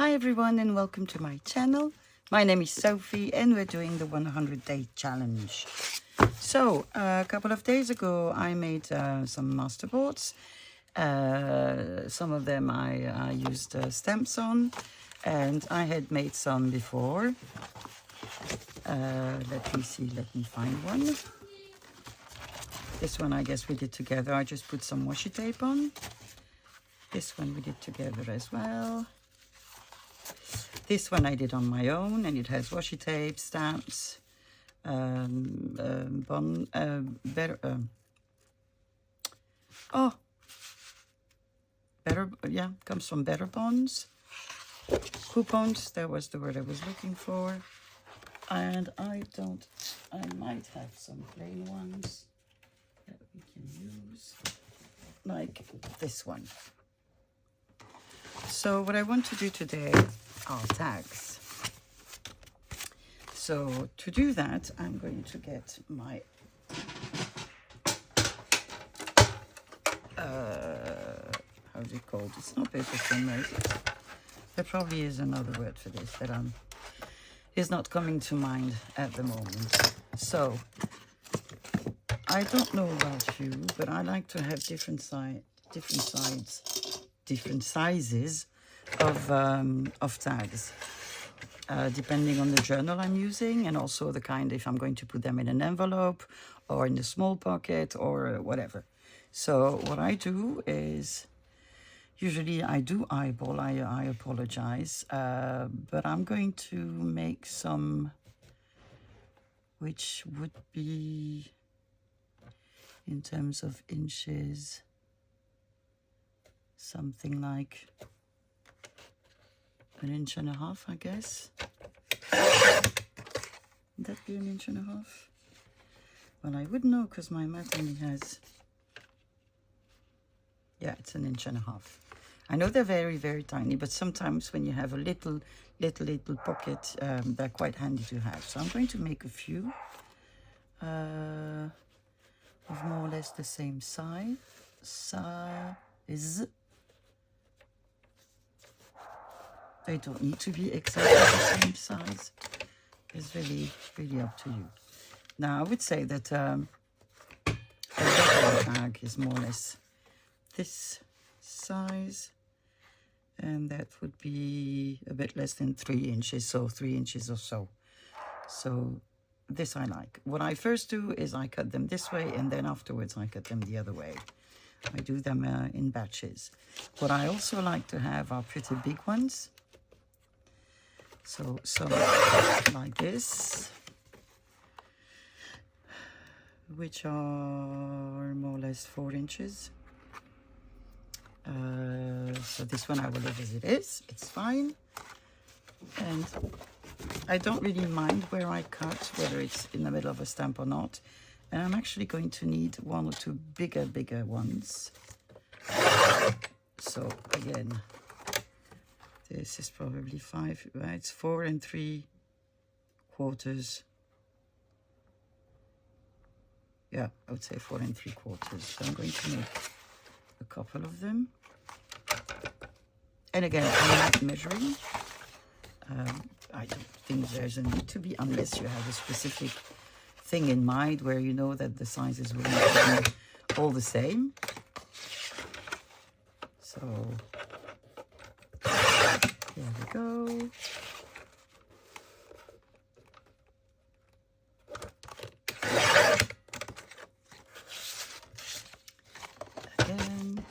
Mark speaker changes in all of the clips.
Speaker 1: Hi everyone and welcome to my channel. My name is Sophie and we're doing the 100-day challenge. So a couple of days ago I made some masterboards. Some of them I used stamps on, and I had made some before. Let me find one. This one I guess we did together. I just put some washi tape on. This one we did together as well. This one I did on my own, and it has washi tape, stamps, comes from Better Bonds. Coupons, that was the word I was looking for. And I might have some plain ones that we can use, like this one. So what I want to do today are tags. So to do that, I'm going to get my how's it called? It's not paper thin, right? There probably is another word for this that is not coming to mind at the moment. So I don't know about you, but I like to have different sizes of tags, depending on the journal I'm using, and also the kind, if I'm going to put them in an envelope or in a small pocket or whatever. So what I do is, usually I do eyeball, I apologize, but I'm going to make some which would be, in terms of inches, something like 1.5 inches, I guess. Would that be 1.5 inches? Well, I wouldn't know because my mat only has, yeah, it's 1.5 inches. I know they're very, very tiny, but sometimes when you have a little pocket, they're quite handy to have. So I'm going to make a few of more or less the same size. They don't need to be exactly the same size. It's really, really up to you. Now, I would say that a regular tag is more or less this size, and that would be a bit less than 3 inches, so 3 inches or so. So this I like. What I first do is I cut them this way, and then afterwards I cut them the other way. I do them in batches. What I also like to have are pretty big ones. So some like this, which are more or less 4 inches. So this one I will leave as it is. It's fine. And I don't really mind where I cut, whether it's in the middle of a stamp or not. And I'm actually going to need 1 or 2 bigger ones. So again, this is probably 5, right? It's 4 3/4. Yeah, I would say 4 3/4. So I'm going to make a couple of them. And again, I'm not measuring. I don't think there's a need to be, unless you have a specific thing in mind where you know that the sizes will be all the same. So here we go. Again.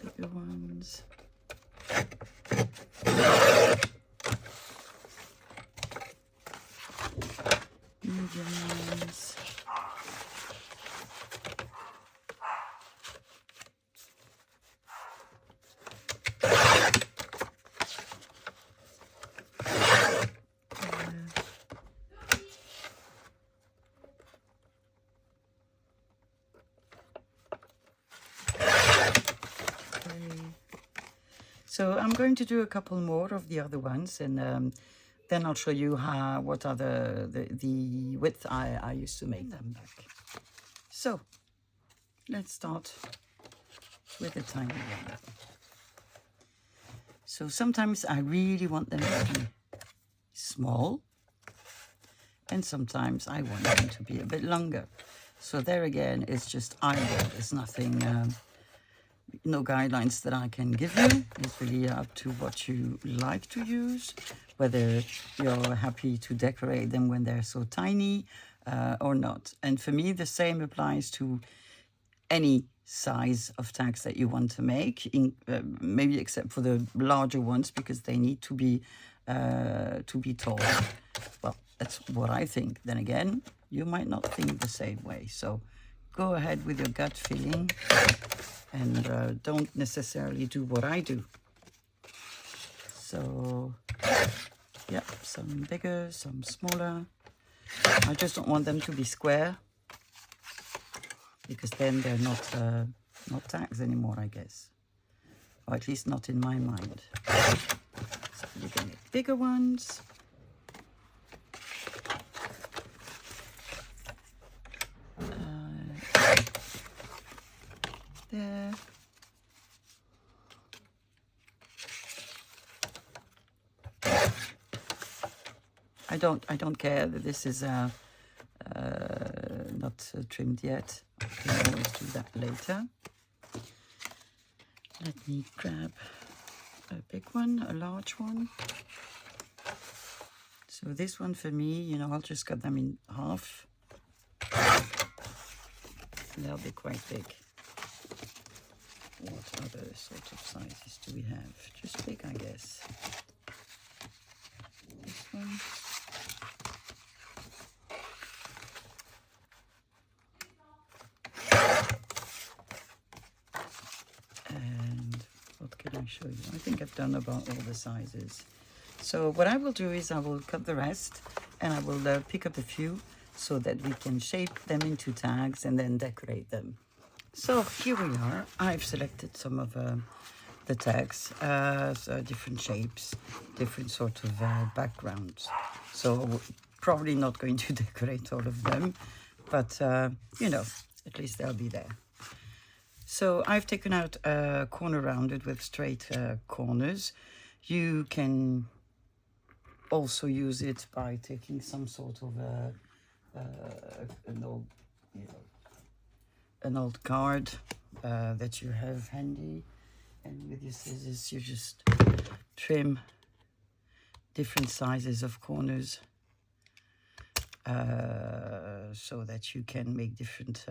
Speaker 1: Bigger ones. Medium ones. So I'm going to do a couple more of the other ones, and then I'll show you what are the width I used to make them back. So let's start with a tiny one. So sometimes I really want them to be small, and sometimes I want them to be a bit longer. So there again, it's just eyelid. There's nothing, no guidelines that I can give you. It's really up to what you like to use, whether you're happy to decorate them when they're so tiny or not. And for me, the same applies to any size of tags that you want to make, maybe except for the larger ones, because they need to be tall. Well, that's what I think. Then again, you might not think the same way. So go ahead with your gut feeling and don't necessarily do what I do. So yeah, some bigger, some smaller. I just don't want them to be square, because then they're not tags anymore, I guess. Or at least not in my mind. So you can make bigger ones. There. I don't care that this is not trimmed yet. I can always do that later. Let me grab a big one, a large one. So this one for me, you know, I'll just cut them in half. They'll be quite big. What other sort of sizes do we have? Just big, I guess. This one. And what can I show you? I think I've done about all the sizes. So what I will do is I will cut the rest, and I will pick up a few so that we can shape them into tags and then decorate them. So here we are. I've selected some of the tags, so different shapes, different sort of backgrounds. So probably not going to decorate all of them, but you know, at least they'll be there. So I've taken out a corner rounded with straight corners. You can also use it by taking some sort of an old, you know, an old card that you have handy, and with your scissors you just trim different sizes of corners so that you can make different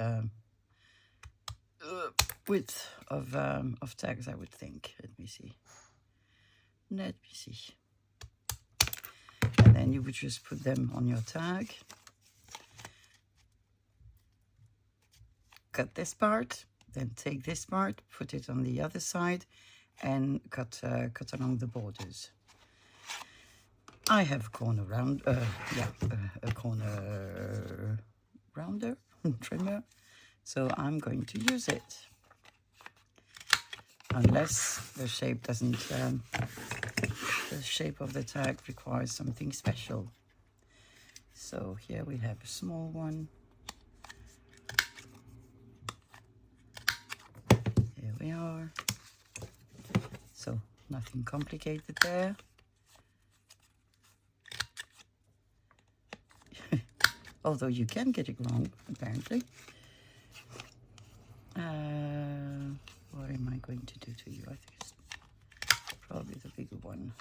Speaker 1: width of tags, I would think. Let me see. And then you would just put them on your tag. Cut this part, then take this part, put it on the other side, and cut along the borders. I have a corner round, a corner rounder, trimmer, so I'm going to use it. Unless the shape doesn't, the shape of the tag requires something special. So here we have a small one. Here we are. So nothing complicated there. Although you can get it wrong, apparently. What am I going to do to you? I think it's probably the bigger one.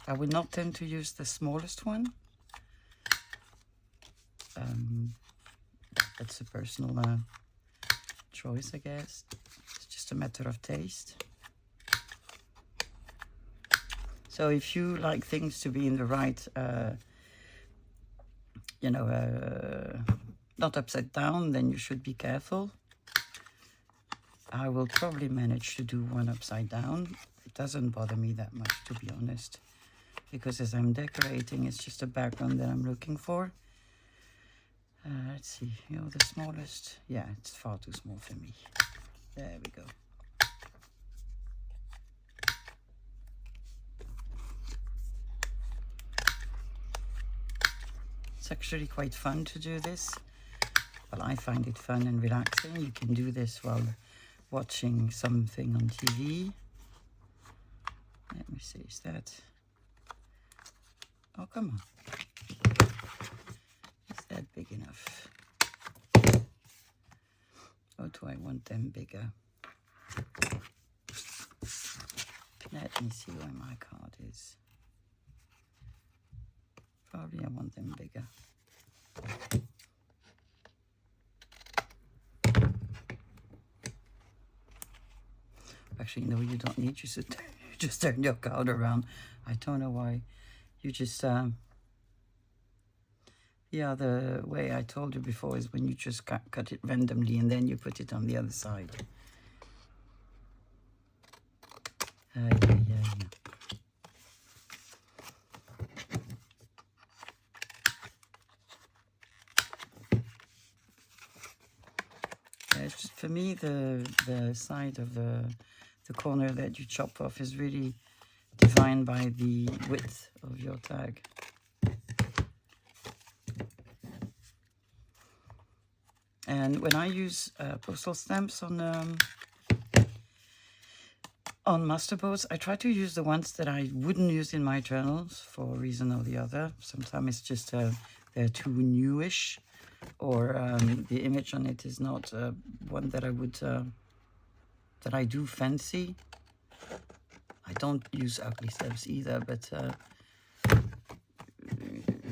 Speaker 1: I would not tend to use the smallest one. That's a personal choice, I guess. It's just a matter of taste. So if you like things to be in the right, you know, not upside down, then you should be careful. I will probably manage to do one upside down. It doesn't bother me that much, to be honest, because as I'm decorating, it's just a background that I'm looking for. Let's see, you know, the smallest, yeah, it's far too small for me. There we go. It's actually quite fun to do this. Well, I find it fun and relaxing. You can do this while watching something on TV. Let me see, is that... Oh, come on. Is that big enough? Or do I want them bigger? Let me see where my card is. Probably I want them bigger. Actually, no, you don't need. You just turn your card around. I don't know why. You just, yeah, the way I told you before is when you just cut it randomly and then you put it on the other side. Yeah. It's just, for me, the side of the corner that you chop off is really defined by the width of your tag. And when I use postal stamps on masterboards, I try to use the ones that I wouldn't use in my journals for a reason or the other. Sometimes it's just they're too newish, or the image on it is not one that I would that I do fancy. I don't use ugly stamps either, but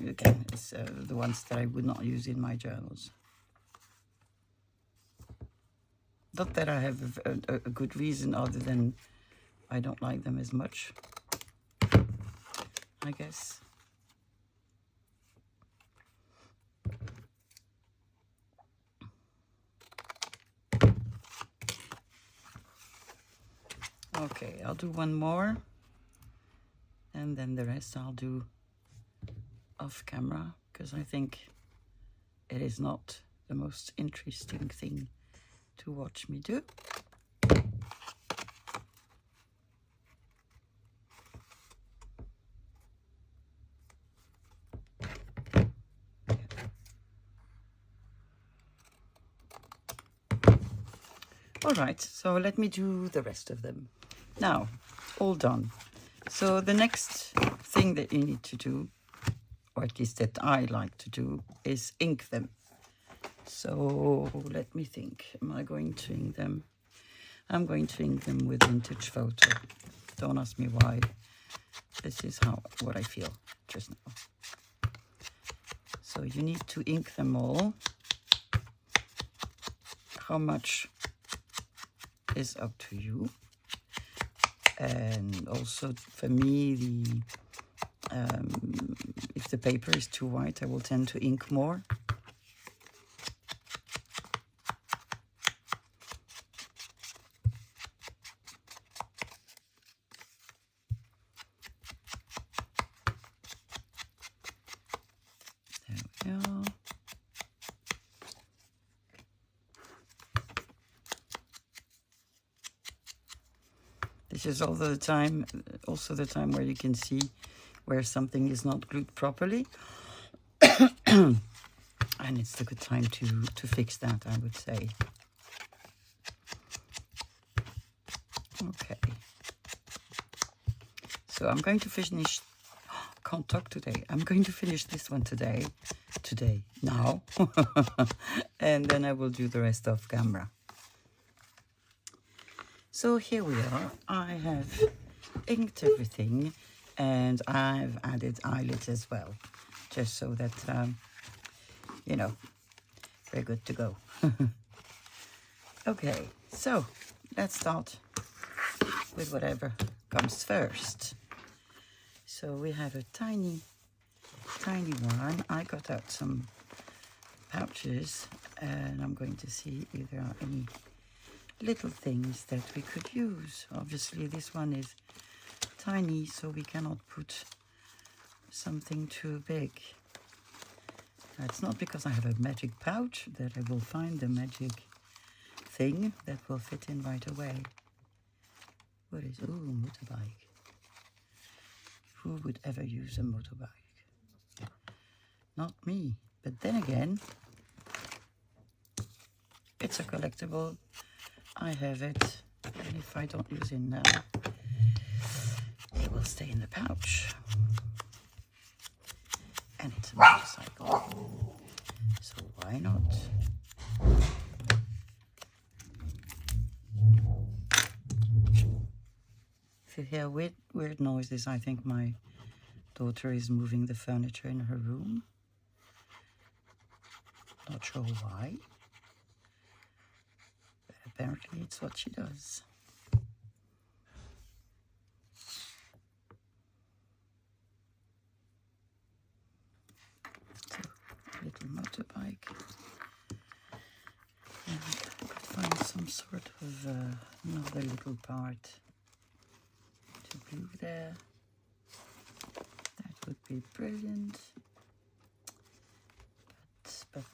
Speaker 1: again, it's the ones that I would not use in my journals. Not that I have a good reason other than I don't like them as much, I guess. Okay, I'll do one more, and then the rest I'll do off camera, because I think it is not the most interesting thing to watch me do. All right, so let me do the rest of them. Now, all done. So the next thing that you need to do, or at least that I like to do, is ink them. So let me think. Am I going to ink them? I'm going to ink them with Vintage Photo. Don't ask me why. This is what I feel just now. So you need to ink them all. How much is up to you. And also for me, if the paper is too white, I will tend to ink more. There we go. This is also the time where you can see where something is not glued properly. And it's a good time to fix that, I would say. Okay. So I'm going to finish, can't talk today. I'm going to finish this one today, now. And then I will do the rest off camera. So here we are. I have inked everything, and I've added eyelid as well, just so that, you know, we're good to go. Okay, so let's start with whatever comes first. So we have a tiny one. I got out some pouches, and I'm going to see if there are any little things that we could use. Obviously this one is tiny, so we cannot put something too big. It's not because I have a magic pouch that I will find the magic thing that will fit in right away. What is, ooh, motorbike. Who would ever use a motorbike? not me. But then again, it's a collectible. I have it, and if I don't use it now, it will stay in the pouch. And it's a motorcycle, so why not? If you hear weird noises, I think my daughter is moving the furniture in her room. Not sure why, but apparently it's what she does. So, little motorbike. And I could find some sort of another little part to glue there. That would be brilliant. But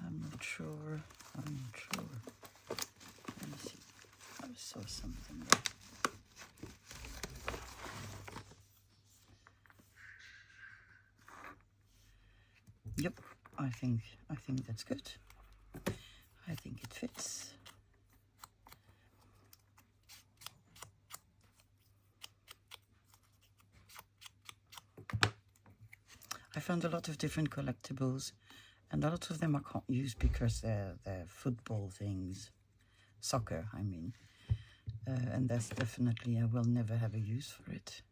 Speaker 1: I'm not sure. Let me see. I saw something there. Yep, I think that's good. I think it fits. I found a lot of different collectibles, and a lot of them I can't use because they're football things, soccer, I mean. And that's definitely, I will never have a use for it.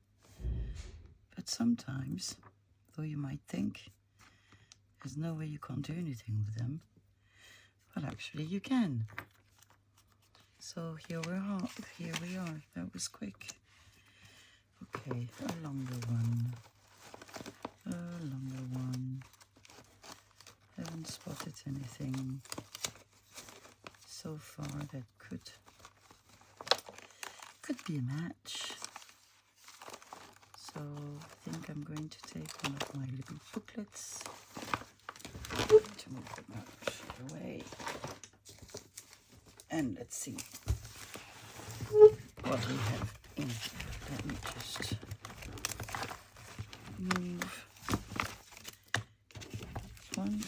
Speaker 1: But sometimes, though you might think there's no way you can't do anything with them, well, actually you can. So here we are. That was quick. Okay, a longer one. Haven't spotted anything so far that could be a match. So I think I'm going to take one of my little booklets to move them out of the way. And let's see what we have in here. Let me just move one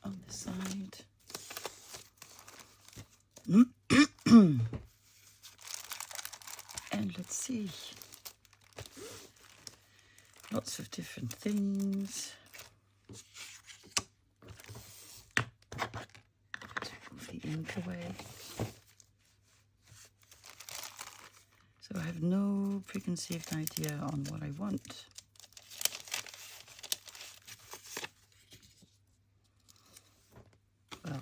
Speaker 1: on the side. And let's see. Lots of different things. Move the ink away. So I have no preconceived idea on what I want. Well,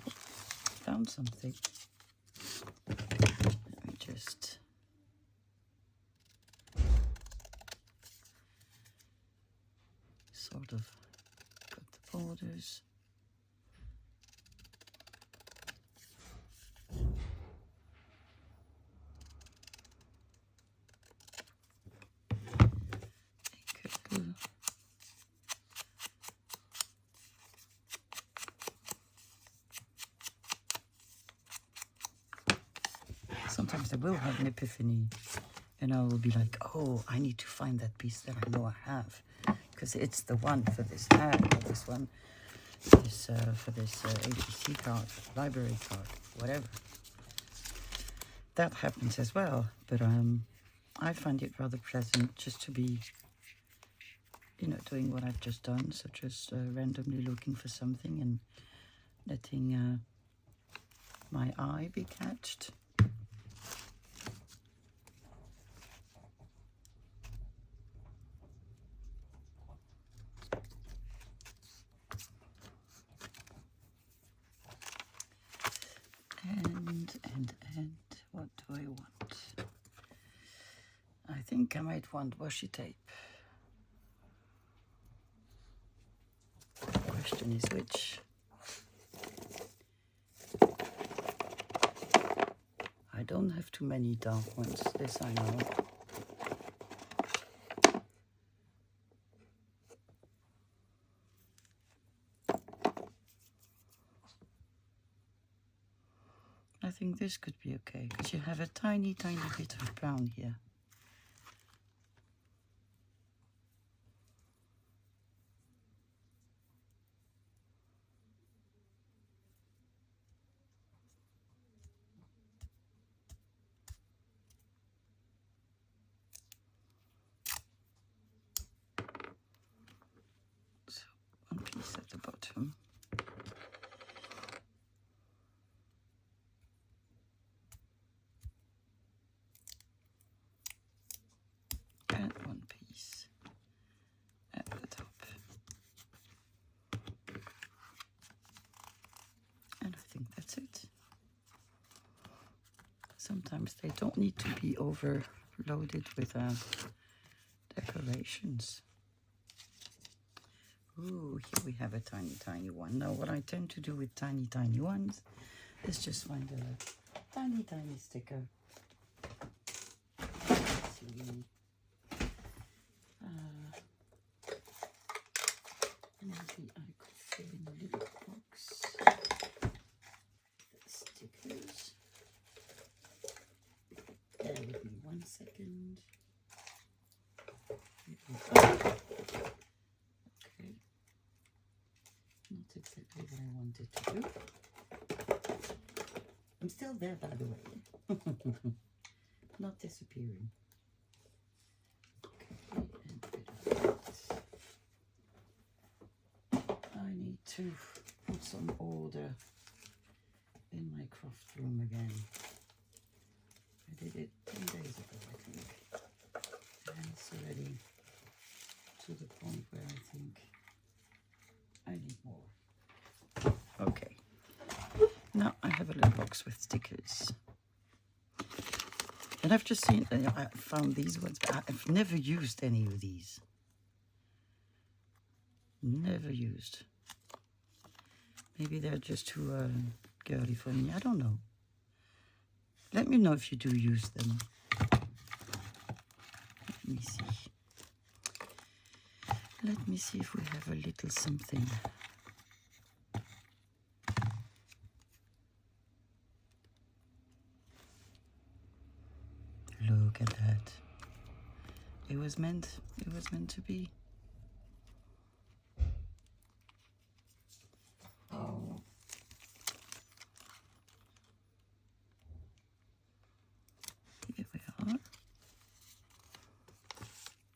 Speaker 1: found something. Let me just sort of cut the borders. Sometimes I will have an epiphany and I will be like, oh, I need to find that piece that I know I have because it's the one for this ad or this one is for this ATC card, library card, whatever. That happens as well, but I find it rather pleasant just to be, doing what I've just done, such as randomly looking for something and letting my eye be catched. And what do I want? I think I might want washi tape. The question is which. I don't have too many dark ones, this I know. I think this could be okay, because you have a tiny, tiny bit of brown here. one piece at the top. And I think that's it. Sometimes they don't need to be overloaded with decorations. Ooh, here we have a tiny, tiny one. Now, what I tend to do with tiny, tiny ones is just find a tiny, tiny sticker. Let's see. And maybe I could fill in a little box. Stickers. Bear with me 1 second. Okay. Not exactly what I wanted to do. I'm still there, by the way. Not disappearing. Okay, and bit of that. I need to put some order in my craft room again. I did it 10 days ago, I think. And it's already to the point where I think I need more. Okay. Now I have a little box with stickers. And I've just seen, I found these ones, but I've never used any of these. Never used. Maybe they're just too girly for me. I don't know. Let me know if you do use them. Let me see. Let me see if we have a little something. Look at that. It was meant to be. Oh. Here we are.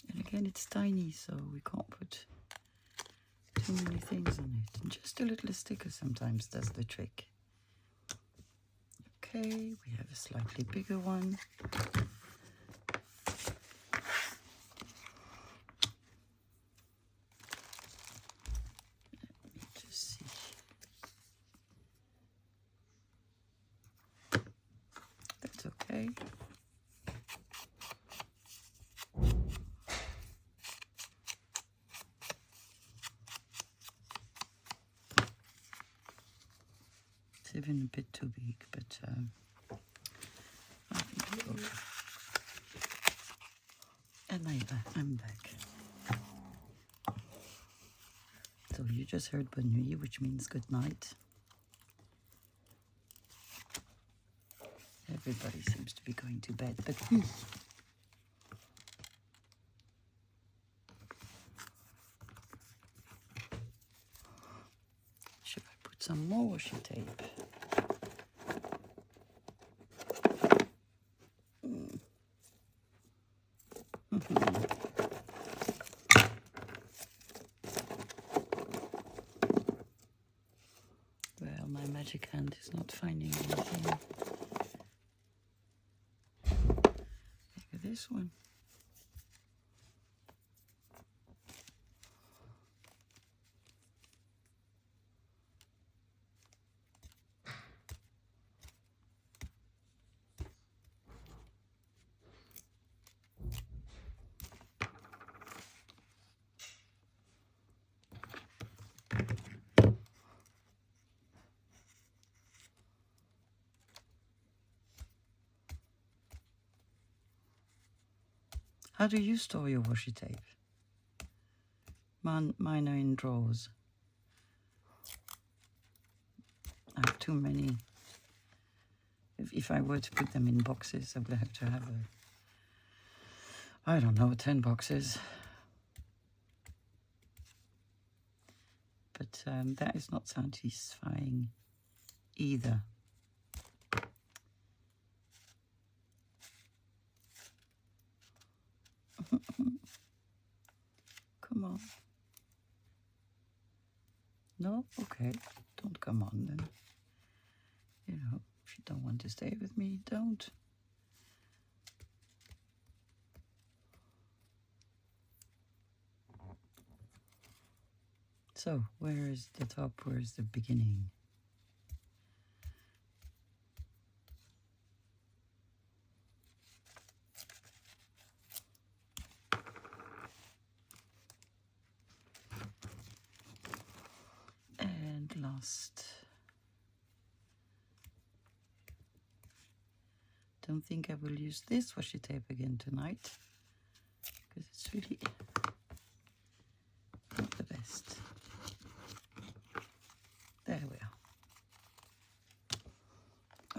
Speaker 1: And again, it's tiny, so we can't put too many things on it. And just a little sticker sometimes does the trick. Okay, we have a slightly bigger one. Let me just see. That's okay. It's even a bit too big, but I think it's okay. And I'm back. So you just heard bonne nuit, which means good night. Everybody seems to be going to bed, but me. Should I put some more washi tape? Well, my magic hand is not finding anything. Look at this one. How do you store your washi tape? Mine are in drawers. I have too many. If I were to put them in boxes, I would have to have I don't know, 10 boxes. But that is not satisfying either. Come on. No? Okay. Don't come on then. You know, if you don't want to stay with me, don't. So, where is the top? Where is the beginning? And last. Don't think I will use this washi tape again tonight, because it's really not the best. There we are.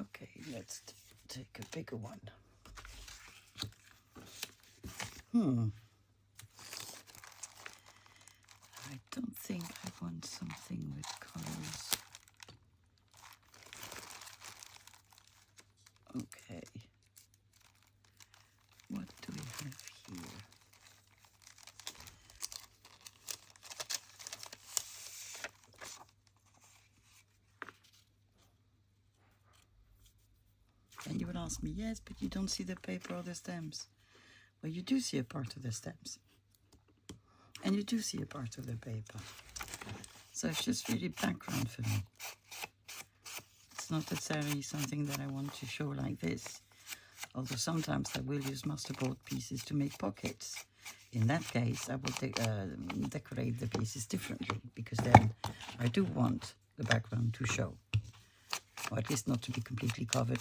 Speaker 1: Okay, let's take a bigger one. I don't think I want something with colors. Okay. What do we have here? And you would ask me, yes, but you don't see the paper or the stems. Well, you do see a part of the stems. And you do see a part of the paper. So it's just really background for me. It's not necessarily something that I want to show like this. Although sometimes I will use masterboard pieces to make pockets. In that case, I will decorate the pieces differently, because then I do want the background to show. Or at least not to be completely covered.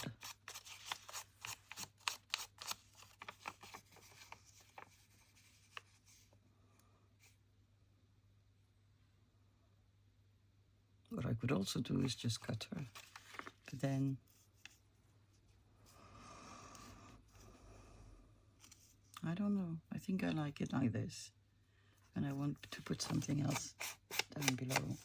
Speaker 1: What I could also do is just cut her. But then I don't know. I think I like it like this. And I want to put something else down below.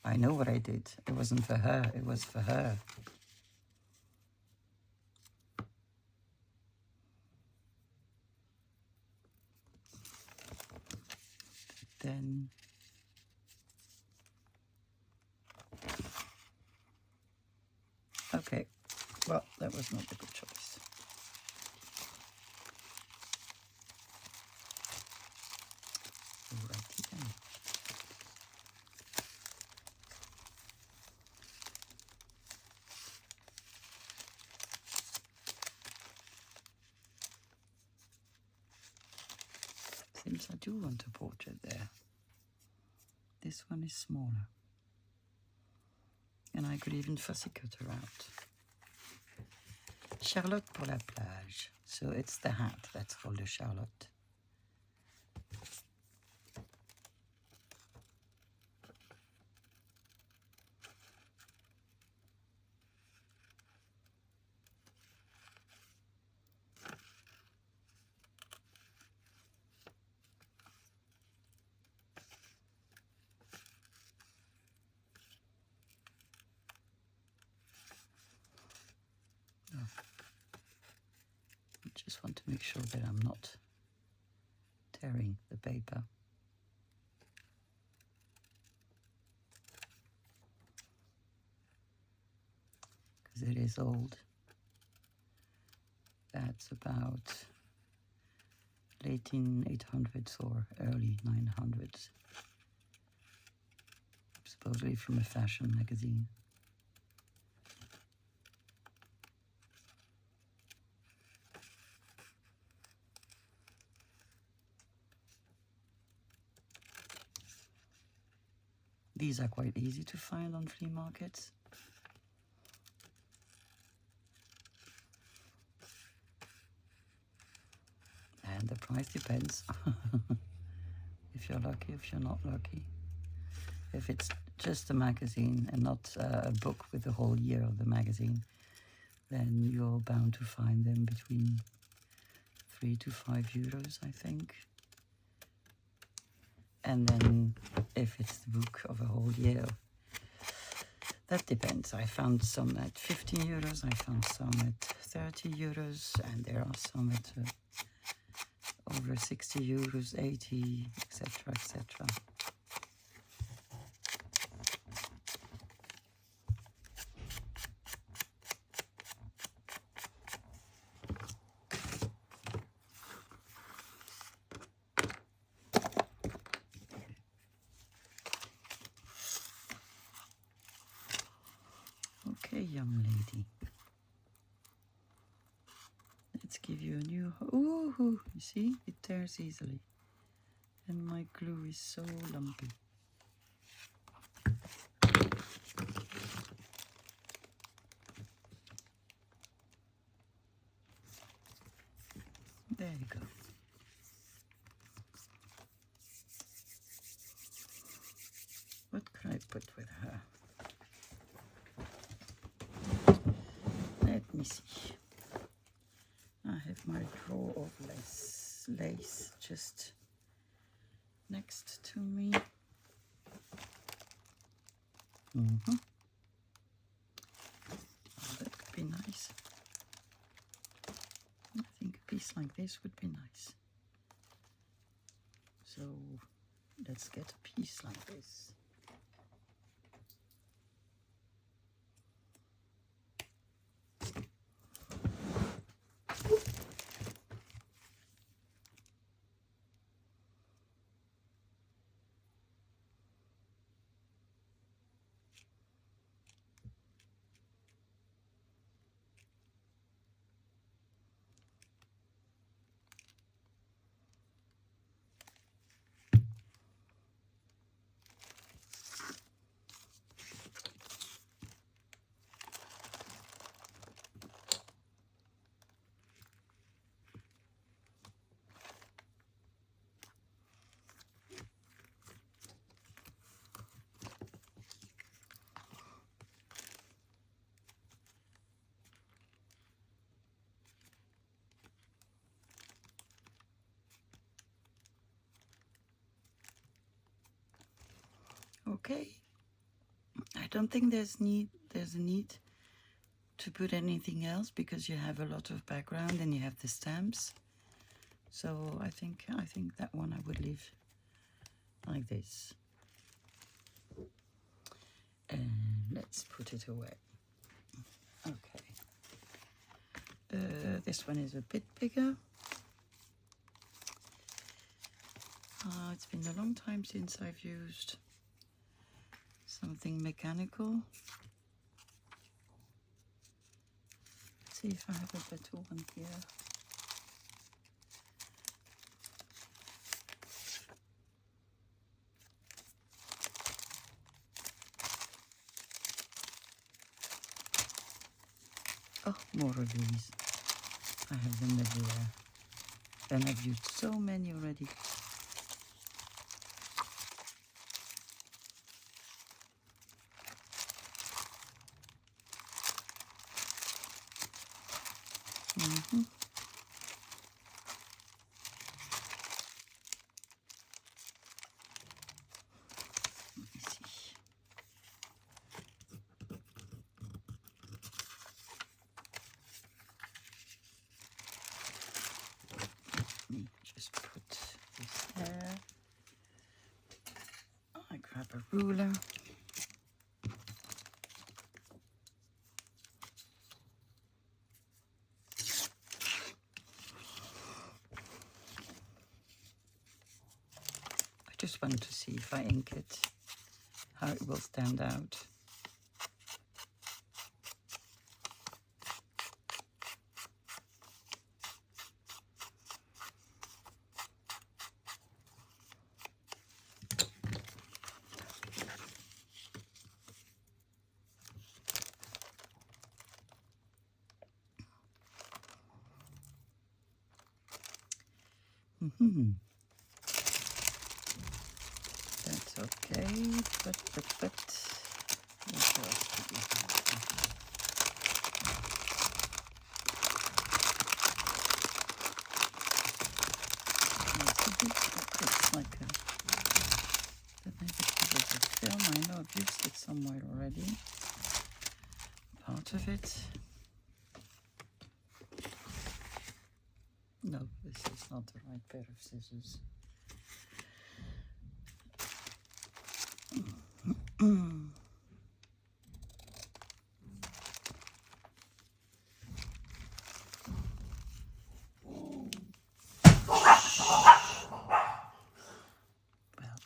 Speaker 1: I know what I did. It wasn't for her, it was for her. Then okay, well, that was not a good choice. Righty then. Seems I do want a portrait there. This one is smaller. And I could even fussy cut her out. Charlotte pour la plage. So it's the hat that's called a Charlotte. Just want to make sure that I'm not tearing the paper. Because it is old. That's about late 1800s or early 900s. Supposedly from a fashion magazine. These are quite easy to find on flea markets. And the price depends. If you're lucky, if you're not lucky. If it's just a magazine and not a book with the whole year of the magazine, then you're bound to find them between 3 to 5 euros, I think. And then if it's the book of a whole year, that depends. I found some at 15 euros, I found some at 30 euros, and there are some at over 60 euros, 80, etc., etc. give you a new... Ooh, you see? It tears easily. And my glue is so lumpy. There you go. What could I put with her? Let me see. I have my drawer of lace just next to me. Oh, that could be nice. I think a piece like this would be nice. So let's get a piece like this. Okay, I don't think there's a need to put anything else because you have a lot of background and you have the stamps. So I think that one I would leave like this. And let's put it away. Okay. This one is a bit bigger. It's been a long time since I've used something mechanical. Let's see if I have a better one here. Oh, more of these. I have them everywhere. And I've used so many already. Let me see. Let me just put this there. I grab a ruler. I just want to see if I ink it, how it will stand out. That's okay, but what else do we have? It's like a, that maybe it is a film. I know I've used it somewhere already. Part of it. No, this is not the right pair of scissors. Well,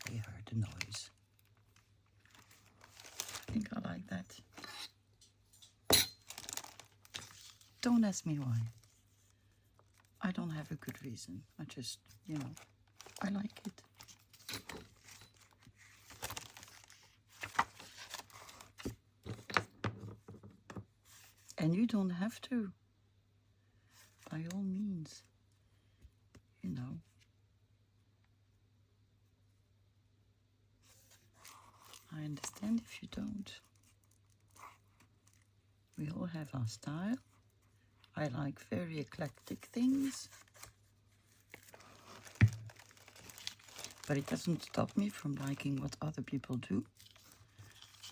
Speaker 1: we heard the noise. I think I like that. Don't ask me why. I don't have a good reason. I just, you know, I like it. And you don't have to, by all means, you know. I understand if you don't. We all have our style. I like very eclectic things. But it doesn't stop me from liking what other people do.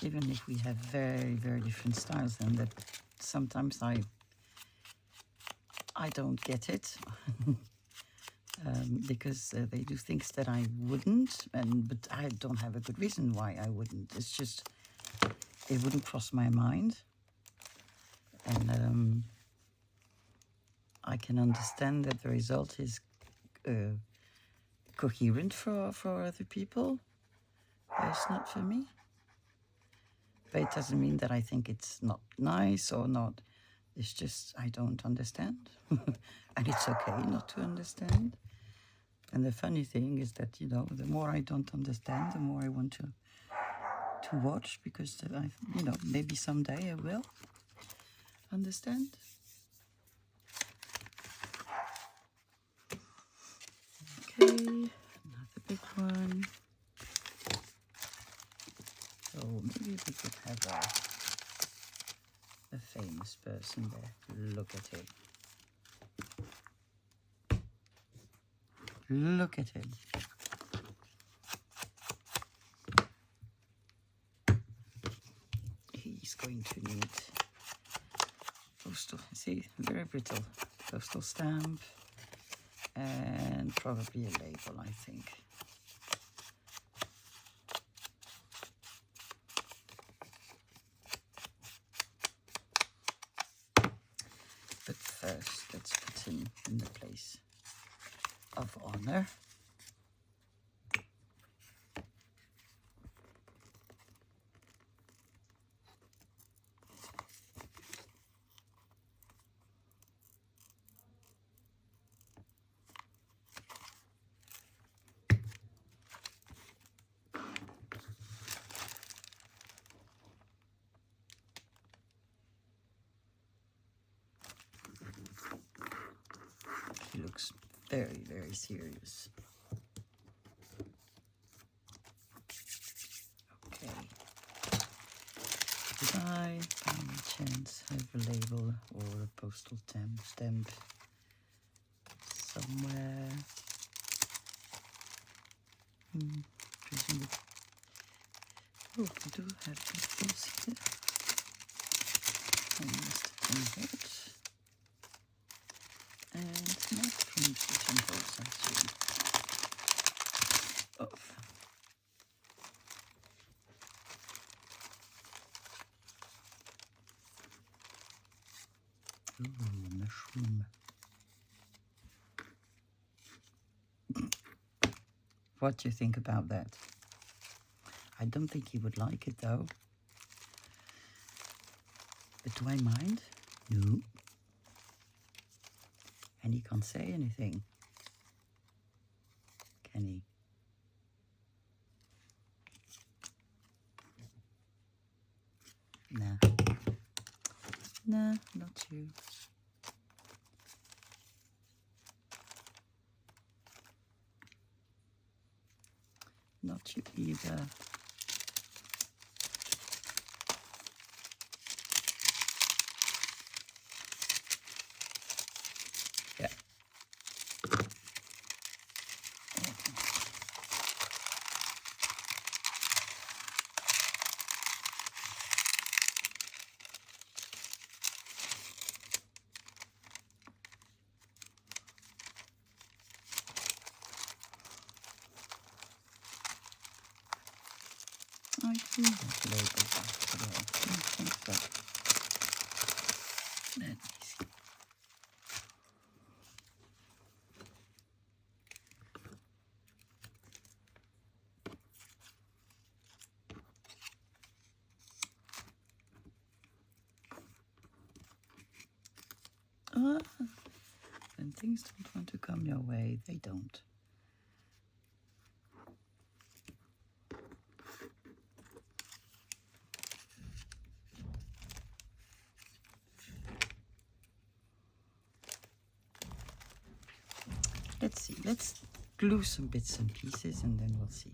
Speaker 1: Even if we have very, very different styles, and that sometimes I don't get it. Because they do things that I wouldn't, but I don't have a good reason why I wouldn't. It's just, it wouldn't cross my mind. And I can understand that the result is coherent for other people, but it's not for me. But it doesn't mean that I think it's not nice or not. It's just I don't understand. And it's okay not to understand. And the funny thing is that, you know, the more I don't understand, the more I want to watch, because you know, maybe someday I will understand. Okay, another big one. So maybe we could have a famous person there. Look at him. Look at him. He's going to need postal, see, very brittle postal stamp, and probably a label, I think. But first, let's put him in the place of honor. He looks very, very serious. Okay. Did I, by any chance, have a label or a postal stamp somewhere? Presumably. Oh, we do have these here. I must have it. And not from Pigeon Holes, actually. Oh. Ooh, mushroom. What do you think about that? I don't think he would like it, though. But do I mind? No. And he can't say anything, can he? Nah. Nah, not you. Not you either. Yeah. I do have labels after all. I think so. Let me see. When things don't want to come your way, they don't. Let's see, let's glue some bits and pieces and then we'll see.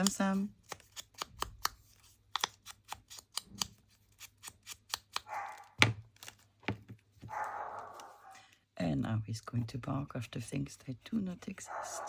Speaker 1: Sam. And now he's going to bark after things that do not exist.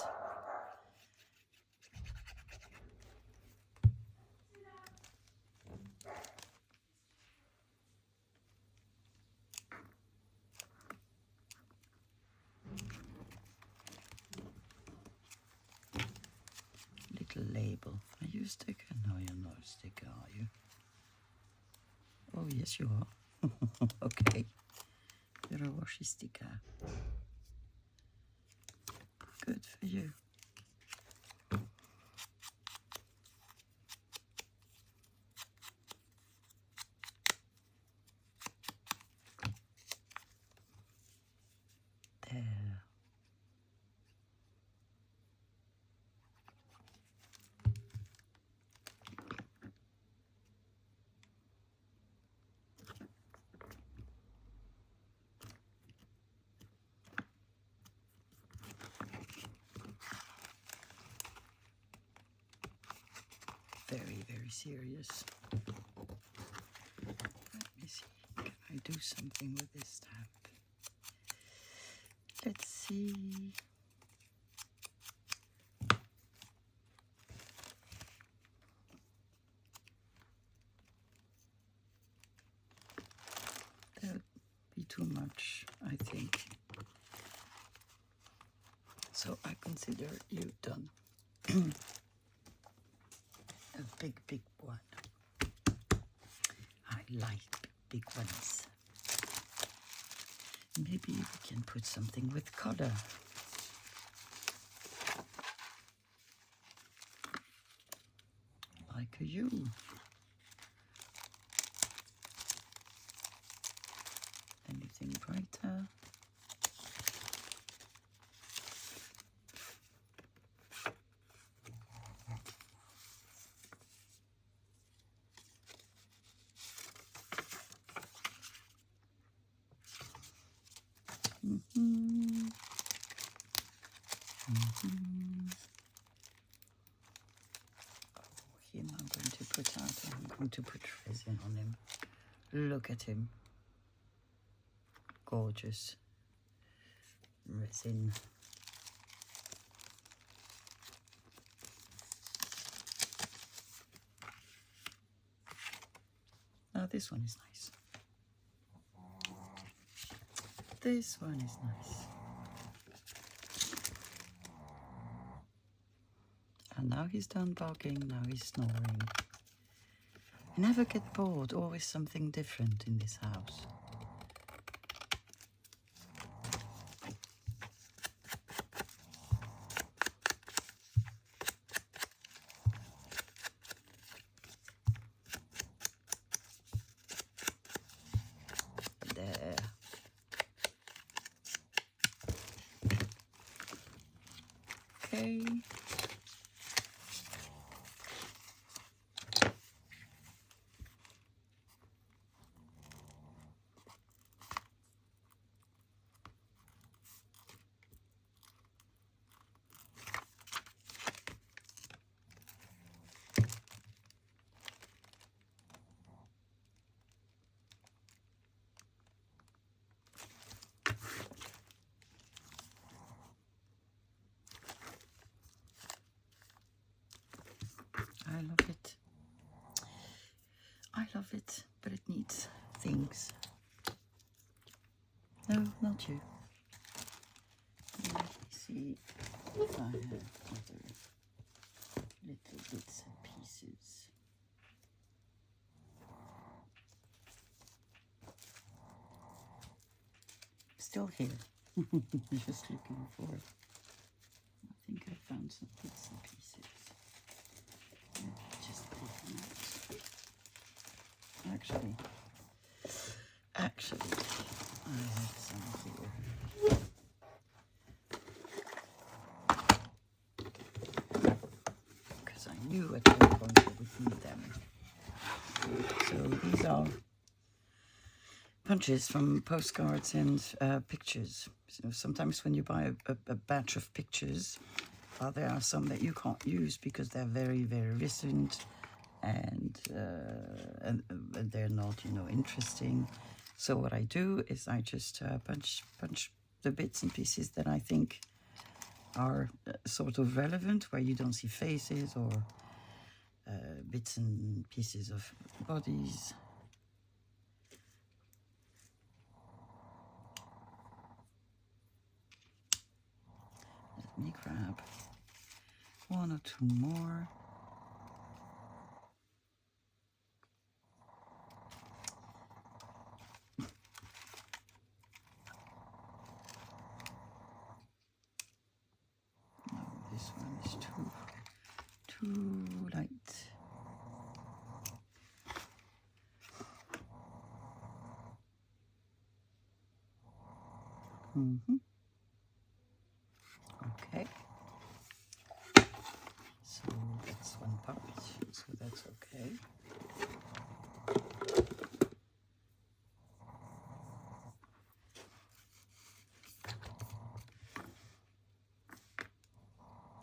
Speaker 1: Little label. Are you a sticker? No, you're not a sticker, are you? Oh, yes, you are. Okay. You're a washi sticker. Good for you. There. Very, very serious. Let me see. Can I do something with this stamp? Let's see. That'll be too much, I think. So I consider you done. A big, big one. I like big ones. Maybe we can put something with color. Like a U. Anything brighter? Him I'm going to put out, and I'm going to put resin on him. Look at him. Gorgeous. Resin. Now this one is nice. This one is nice. And now he's done barking, now he's snoring. You never get bored, always something different in this house. There. Okay. I love it. I love it, but it needs things. No, not you. Let me see if I have other little bits and pieces. Still here. Just looking for it. I think I found some bits and pieces. Just put Actually, I have some here. Because I knew at one point I would need them. So these are punches from postcards and pictures. So sometimes when you buy a batch of pictures, there are some that you can't use because they're very, very recent and they're not, interesting. So what I do is I just punch the bits and pieces that I think are sort of relevant, where you don't see faces or bits and pieces of bodies. Let me grab one or two more. No, this one is too light. Okay. So that's one part, so that's okay.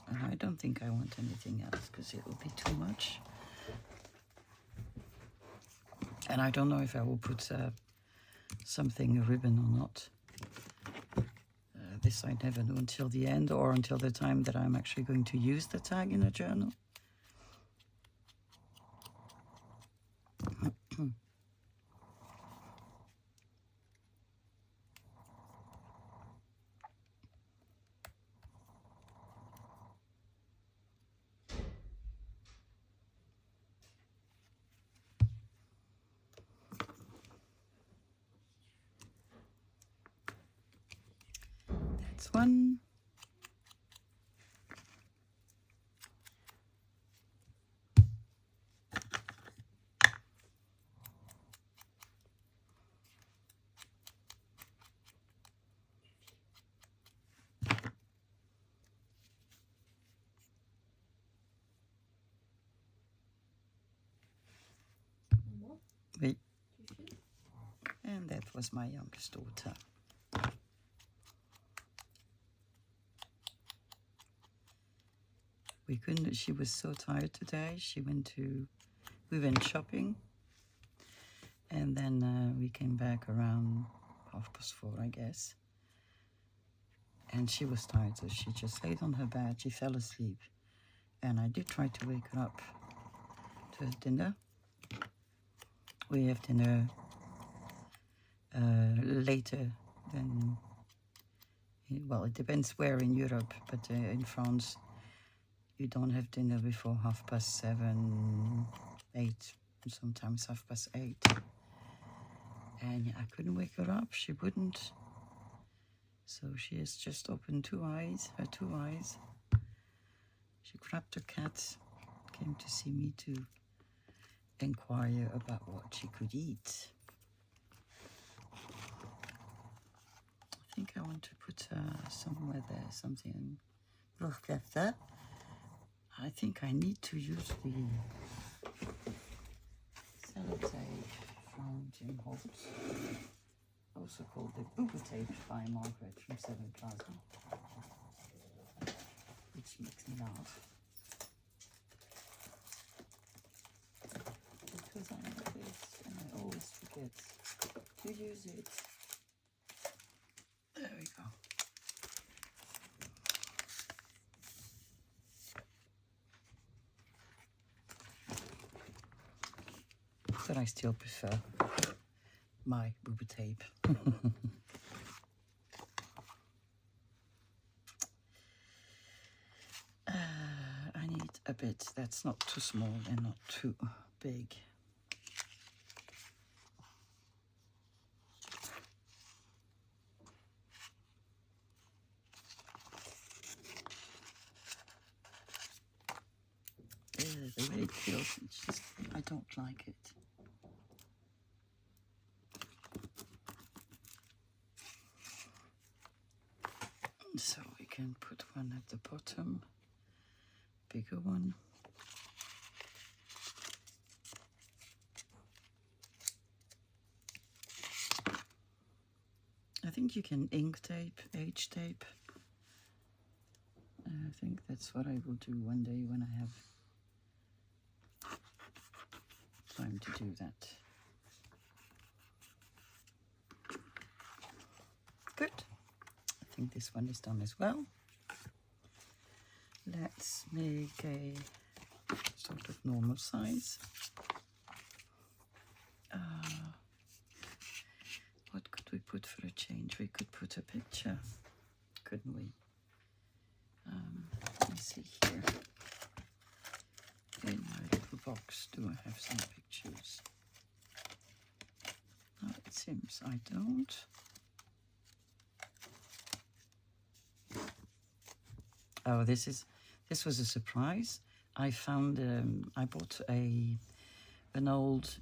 Speaker 1: And I don't think I want anything else because it will be too much. And I don't know if I will put a ribbon or not. This I never know until the end, or until the time that I'm actually going to use the tag in a journal. That's one. Wait. And that was my youngest daughter. We couldn't, she was so tired today. We went shopping. And then we came back around 4:30, I guess. And she was tired, so she just laid on her bed. She fell asleep. And I did try to wake her up to have dinner. We have dinner later than, well, it depends where in Europe, but in France, you don't have dinner before 7:30, 8, sometimes 8:30. And I couldn't wake her up. She wouldn't. So she has just opened her two eyes. She grabbed her cat, came to see me to inquire about what she could eat. I think I want to put somewhere there, something. I think I need to use the sellotape from Jim Holtz, also called the Boober Tape by Margaret from Seven Plaza, which makes me laugh. Because I know this and I always forget to use it. There we go. But I still prefer my Boober Tape. I need a bit that's not too small and not too big. The way it feels, I don't like it. So we can put one at the bottom, bigger one. I think you can ink tape, H tape. I think that's what I will do one day when I have time to do that. Good. I think this one is done as well. Let's make a sort of normal size. What could we put for a change? We could put a picture, couldn't we? Let me see here. In my little box, do I have some pictures? No, it seems I don't. Oh, this was a surprise. I found I bought an old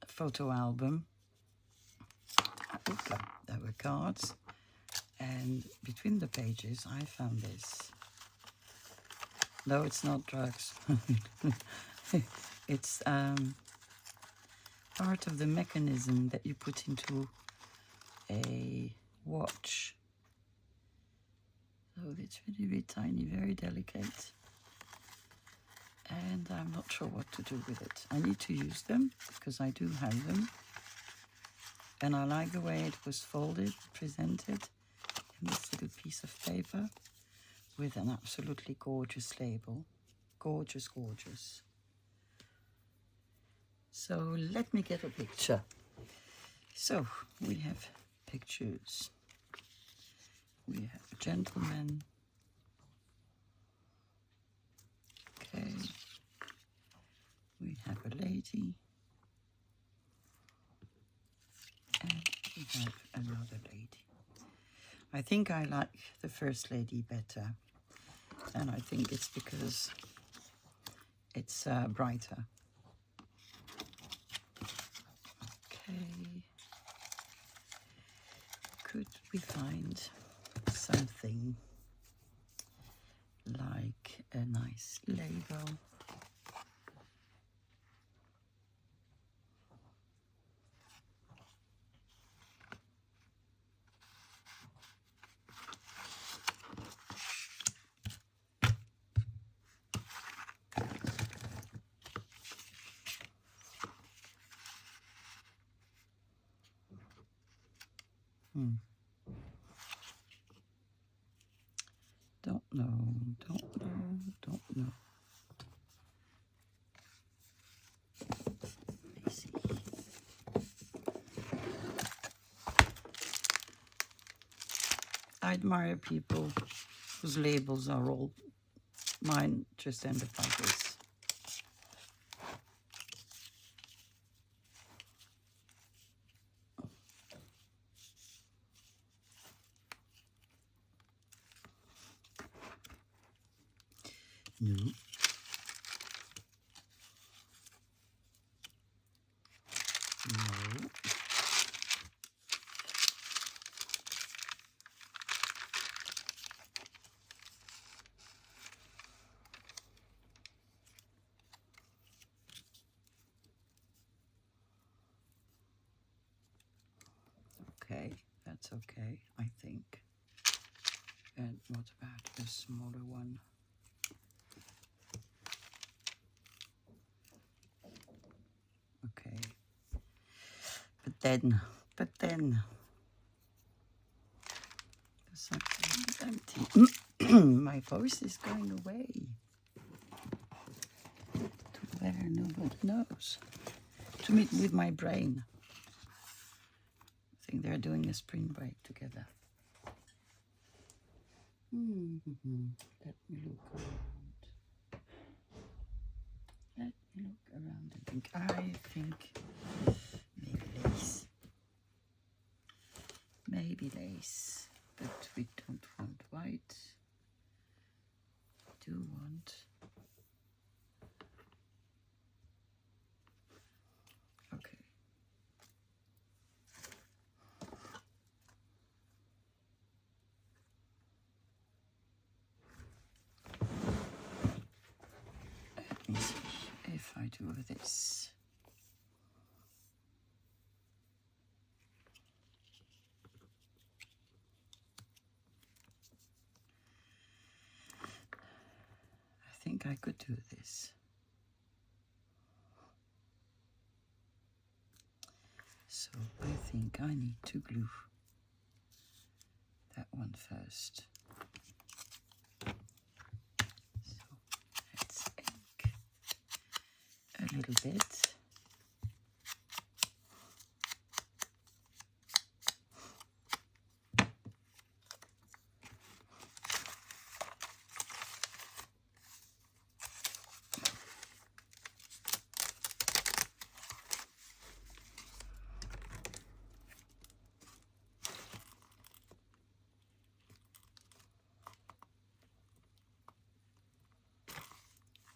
Speaker 1: photo album. There were cards, and between the pages I found this. No, it's not drugs. It's part of the mechanism that you put into a watch. So it's really, really tiny, very delicate. And I'm not sure what to do with it. I need to use them, because I do have them. And I like the way it was folded, presented in this little piece of paper with an absolutely gorgeous label. Gorgeous, gorgeous. So let me get a picture. So we have pictures. We have a gentleman. Okay. We have a lady. And we have another lady. I think I like the first lady better. And I think it's because it's brighter. Okay. Could we find something like a nice label? Don't know. Let me see. I admire people whose labels are all, mine just end up like this. No. No. Okay, that's okay, I think. And what about a smaller one? Okay. But then, something empty. My voice is going away. To where nobody knows. To meet with my brain. I think they're doing a spring break together. Let me look around. Let me look around and think. I think maybe lace. Maybe lace. But we don't want white. We do want. Okay. this. I think I could do this. So I think I need to glue that one first. So let's ink a little bit.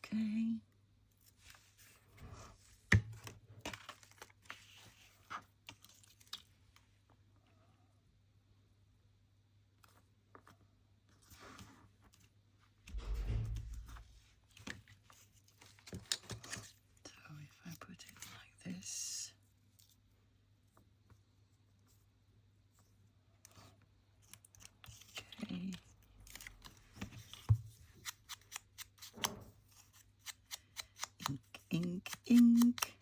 Speaker 1: Okay. So if I put it like this. Okay. Ink, ink.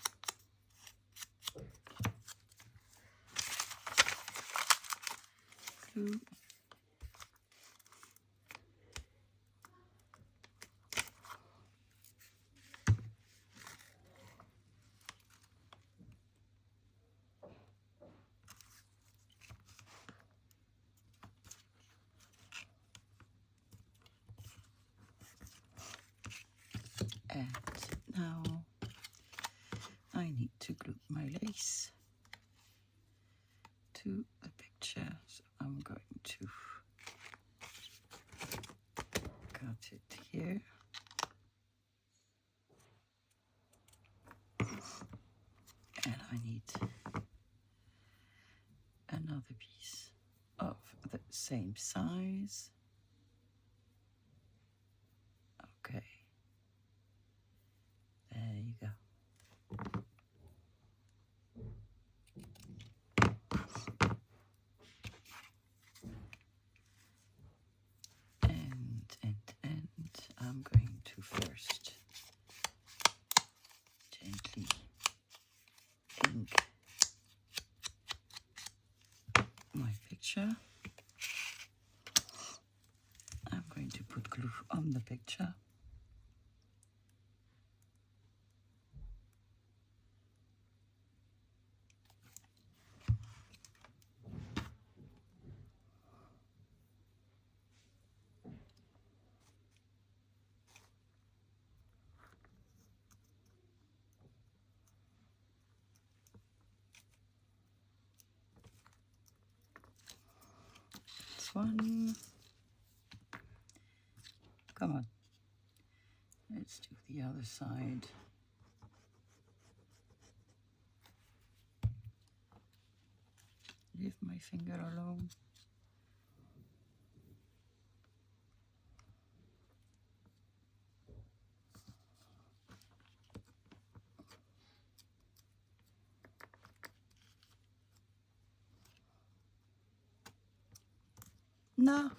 Speaker 1: Glue. And now I need to glue my lace to the picture. So I'm going to cut it here. And I need another piece of the same size. Okay. There you go. And I'm going to first gently ink my picture. I'm going to put glue on the picture. One. Come on. Let's do the other side. Leave my finger alone. No.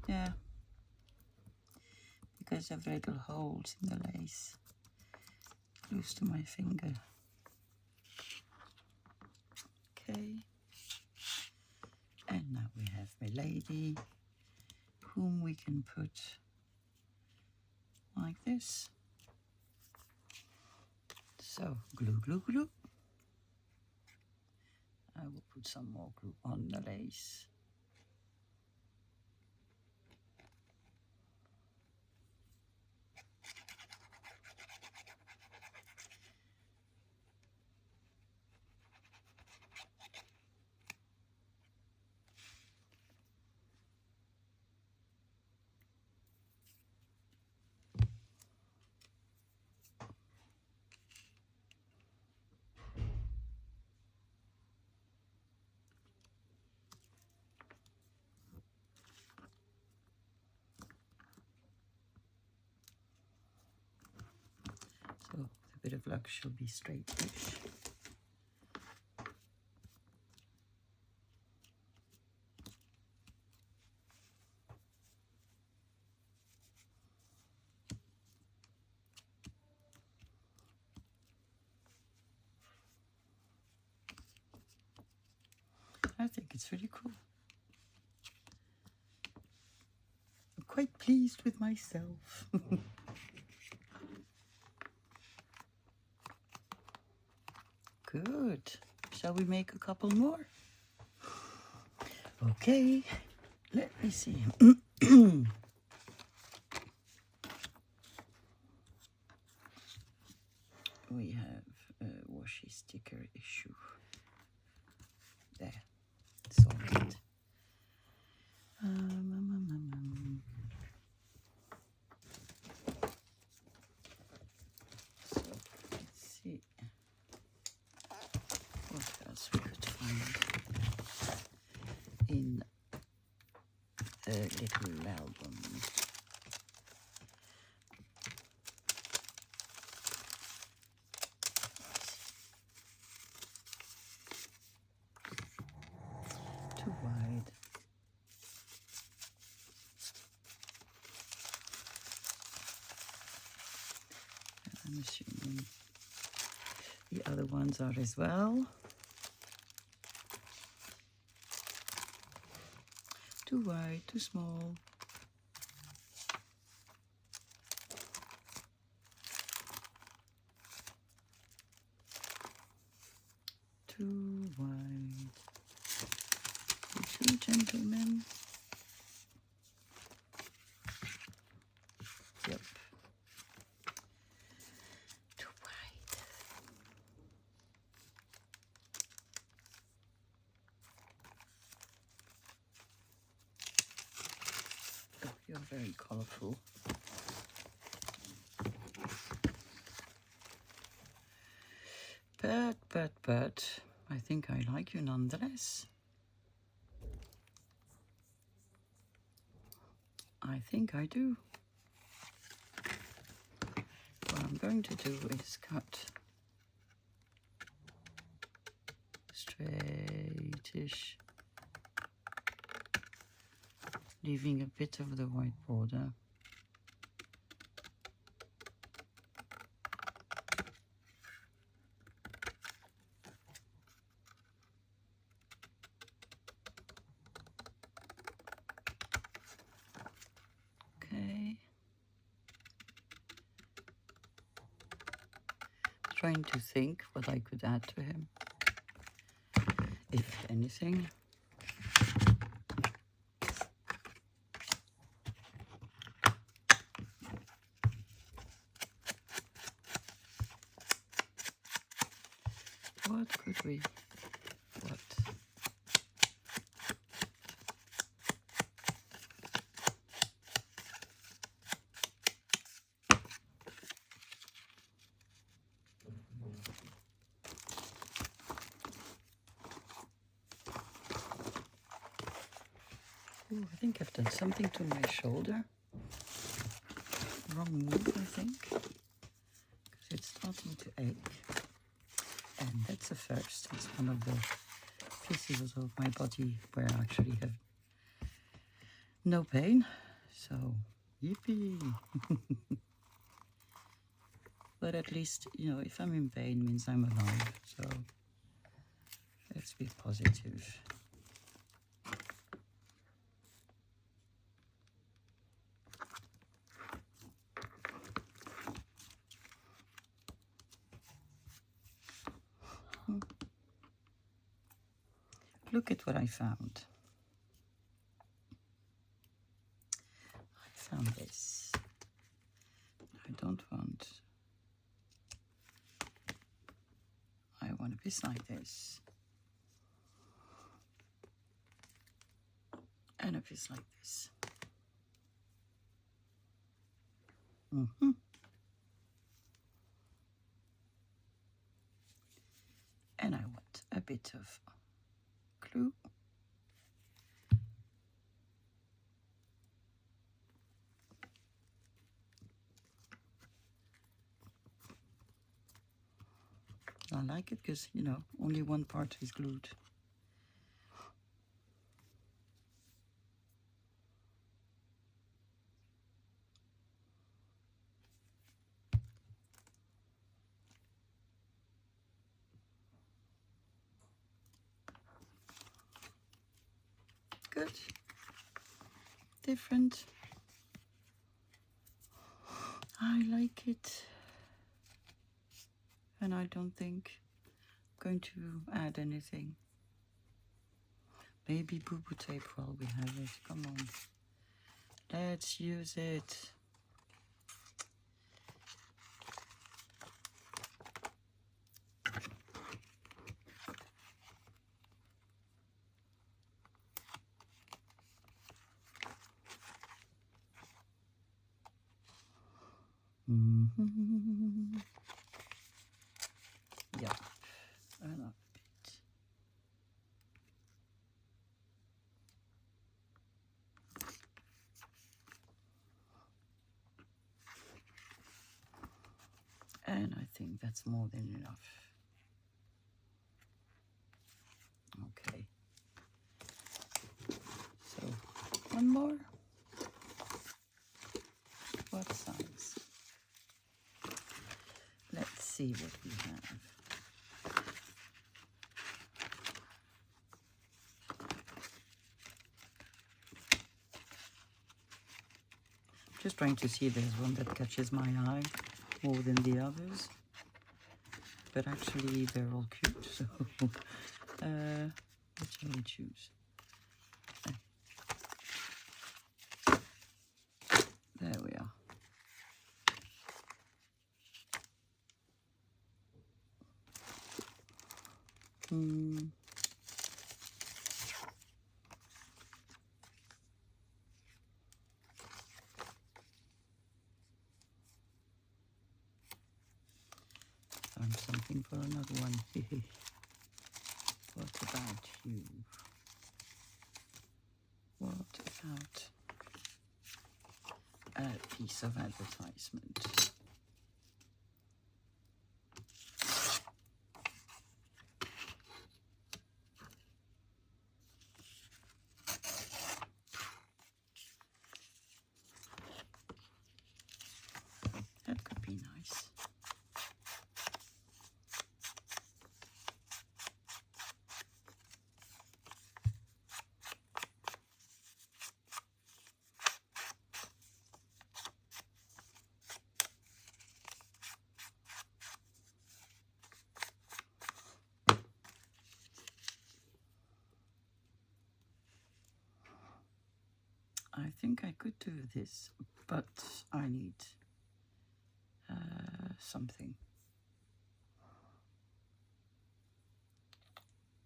Speaker 1: Yeah. Because of little holes in the lace. Close to my finger. Okay. And now we have my lady, whom we can put like this. So, glue, glue, glue. I will put some more glue on the lace. a bit of luck, she'll be straight-ish. I think it's really cool. I'm quite pleased with myself. Good. Shall we make a couple more? Okay, let me see. We have a washi sticker issue. There, solid. So let's see what else we could find in the little album. Too wide. I'm assuming the other ones are as well. Too wide, too small. Too wide. You two gentlemen. Yep. Too wide. Oh, you're very colorful. But, I think I like you nonetheless. I think I do. What I'm going to do is cut straightish, leaving a bit of the white border. Trying to think what I could add to him, if anything. What could we, what? Ooh, I think I've done something to my shoulder. Wrong move, I think, because it's starting to ache. And that's a first. It's one of the pieces of my body where I actually have no pain. So, yippee! But at least, you know, if I'm in pain, means I'm alive. So, let's be positive. Look at what I found. I found this. I don't want. I want a piece like this. And a piece like this. And I want a bit of glue. I like it because, you know, only one part is glued. Good. Different. I like it. And I don't think I'm going to add anything. Maybe boo-boo tape while we have it. Come on. Let's use it. Yeah, a bit. And I think that's more than enough. Okay. So, one more. What size? Let's see what we have. Just trying to see if there's one that catches my eye more than the others. But actually, they're all cute, so which shall we choose? There we are. Find something for another one. What about you? What about a piece of advertisement? That could be nice. I think I could do this, but I need something.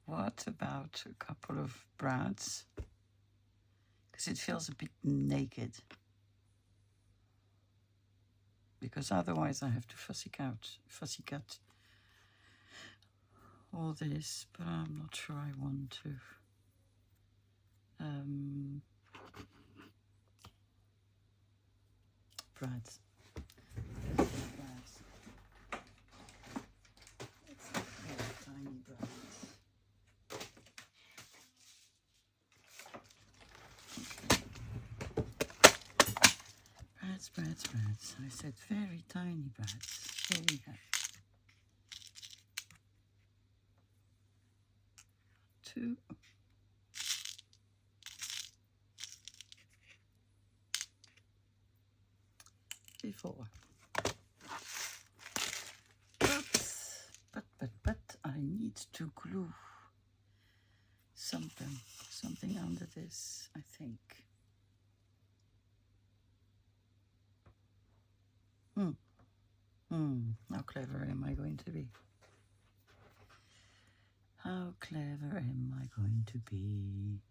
Speaker 1: What about a couple of brads? Because it feels a bit naked. Because otherwise I have to fussy cut all this, but I'm not sure I want to. Brads. Tiny brads. Brads. I said very tiny brads. Here we have 2. Before. But I need to glue something under this, I think. How clever am I going to be? How clever am I going to be?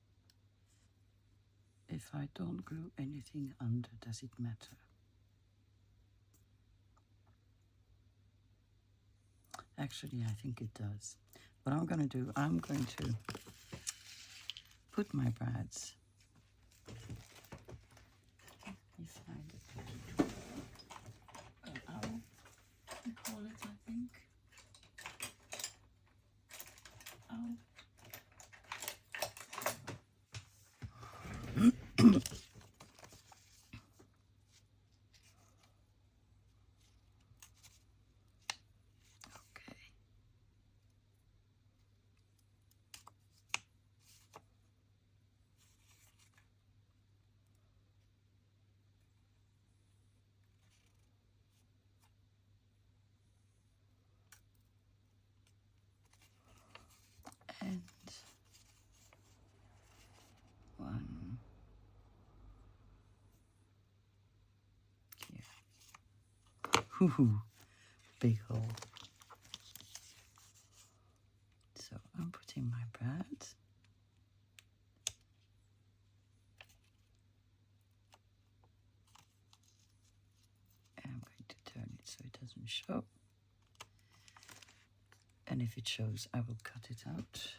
Speaker 1: If I don't glue anything under, does it matter? Actually, I think it does. What I'm going to do, I'm going to put my brads. Let me find it. I call it, I think. Ooh, big hole. So I'm putting my brad. I'm going to turn it so it doesn't show. And if it shows, I will cut it out.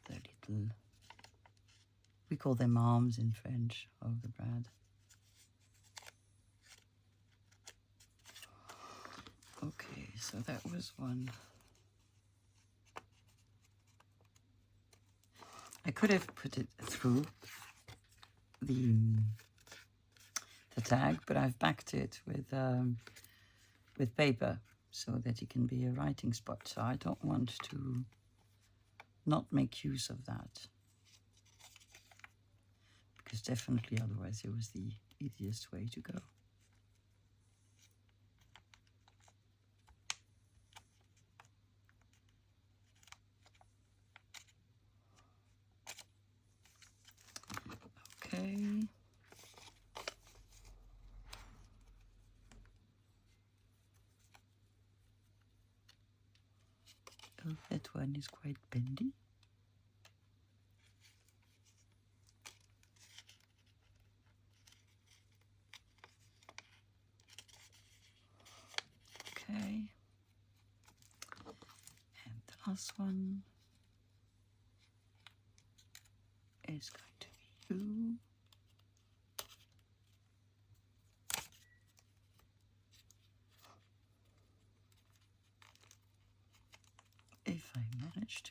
Speaker 1: The little, we call them arms in French, of the brad. Okay, so that was one. I could have put it through the tag, but I've backed it with paper so that it can be a writing spot. So I don't want to not make use of that, because definitely otherwise it was the easiest way to go. Okay. Oh, that one is quite bendy. Okay. And the last one is going to be you. If I manage to.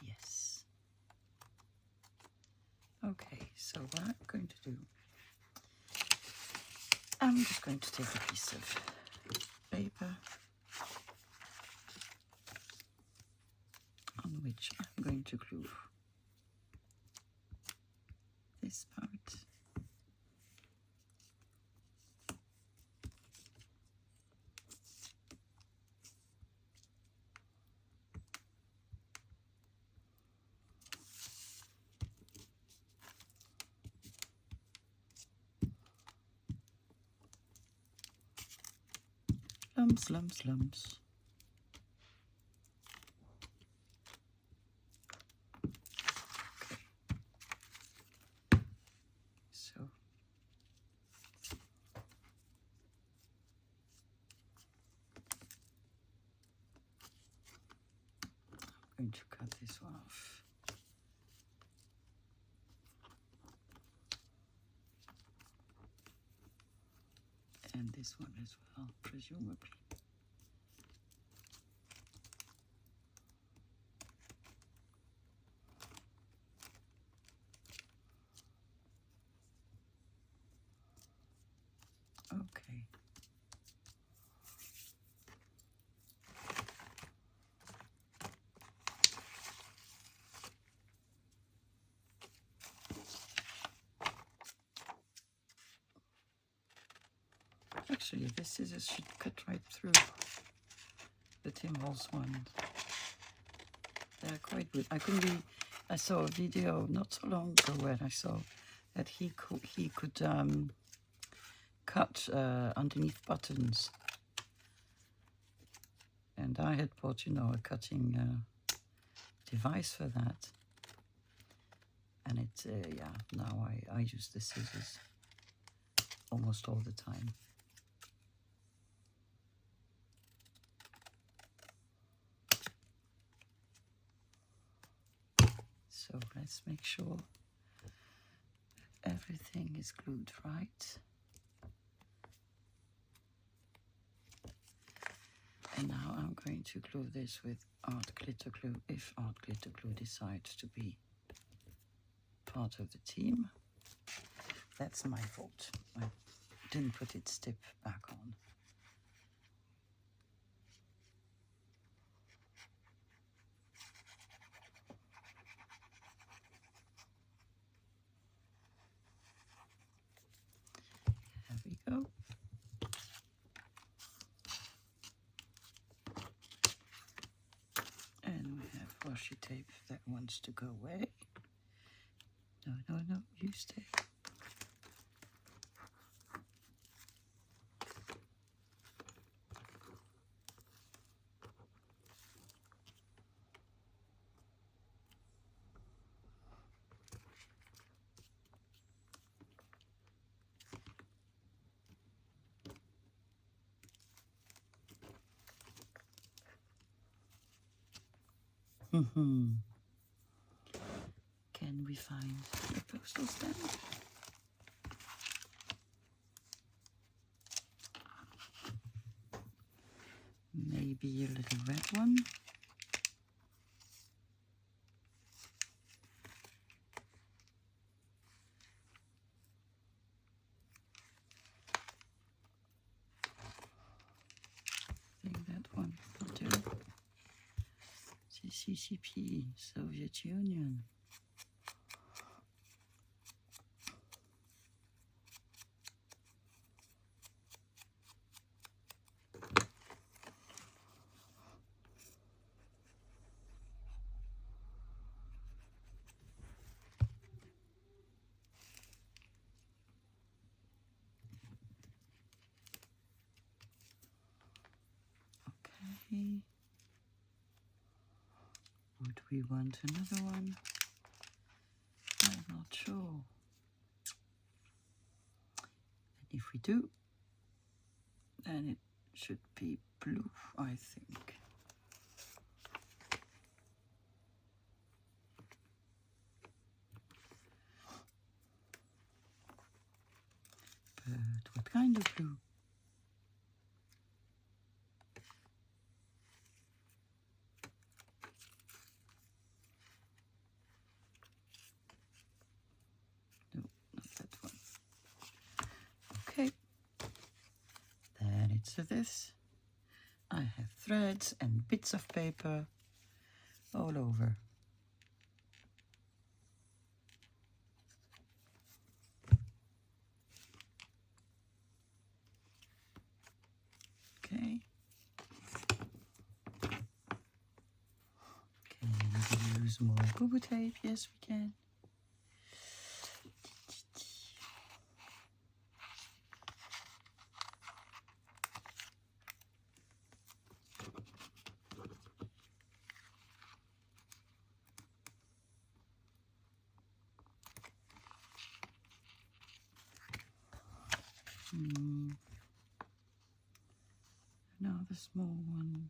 Speaker 1: Yes. Okay, so what I'm going to do, I'm just going to take a piece of paper on which I'm going to glue this part. Lumps, lumps, lumps. Okay. So I'm going to cut this off. And this one as well, presumably. Okay. Actually, this scissors should cut right through the Tim Holtz one. They're quite good. I saw a video not so long ago where I saw that he could cut underneath buttons, and I had bought, you know, a cutting device for that, and it yeah, now I use the scissors almost all the time. So let's make sure everything is glued right. And now I'm going to glue this with art glitter glue, if art glitter glue decides to be part of the team. That's my fault. I didn't put its tip back on. There we go. And we have washi tape that wants to go away. No, no, no, you stay. Can we find a postal stamp? Maybe a little red one. I think that one will do. CCP, Soviet Union. Okay. Would we want another one? I'm not sure. And if we do, then it should be blue, I think. But what kind of blue? No, not that one. Okay. Then it's this. I have threads and bits of paper all over. Okay. Can we use more boo-boo tape? Yes, we can. Now the small one.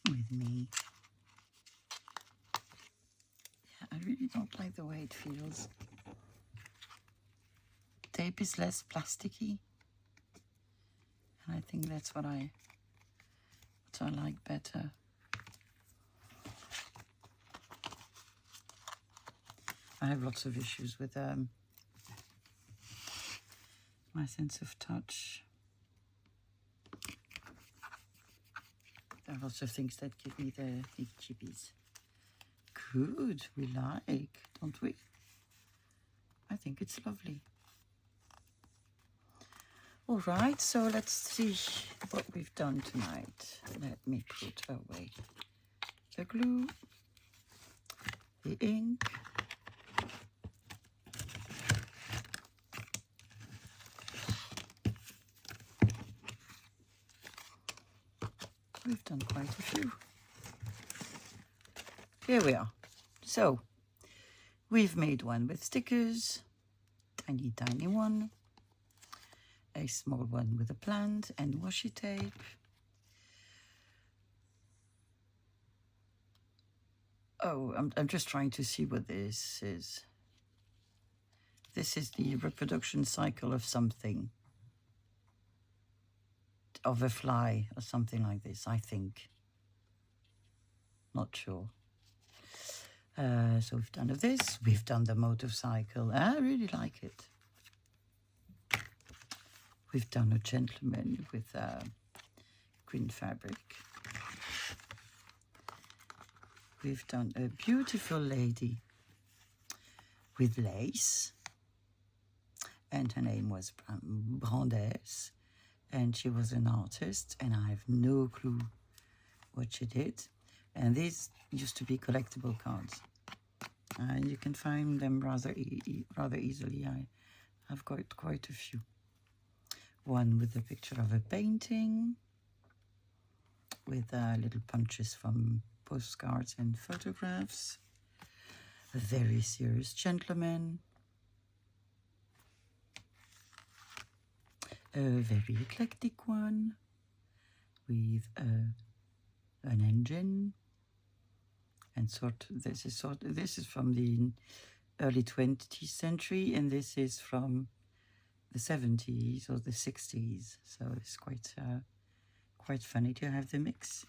Speaker 1: With me. Yeah, I really don't like the way it feels. Tape is less plasticky, and I think that's what I like better. I have lots of issues with my sense of touch. There are lots of things that give me the chippies. Good, we like, don't we? I think it's lovely. All right, so let's see what we've done tonight. Let me put away the glue, the ink, we've done quite a few. Here we are. So, we've made one with stickers, tiny, tiny one, a small one with a plant and washi tape, oh, I'm just trying to see what this is. This is the reproduction cycle of something, of a fly or something like this, I think. Not sure. So we've done this, we've done the motorcycle. I really like it. We've done a gentleman with green fabric. We've done a beautiful lady with lace. And her name was Brandes. And she was an artist, and I have no clue what she did. And these used to be collectible cards. And you can find them rather easily. I've got quite a few. One with a picture of a painting, with little punches from postcards and photographs. A very serious gentleman. a very eclectic one with an engine, and this is from the early 20th century, and this is from the 70s or the 60s. So it's quite funny to have the mix.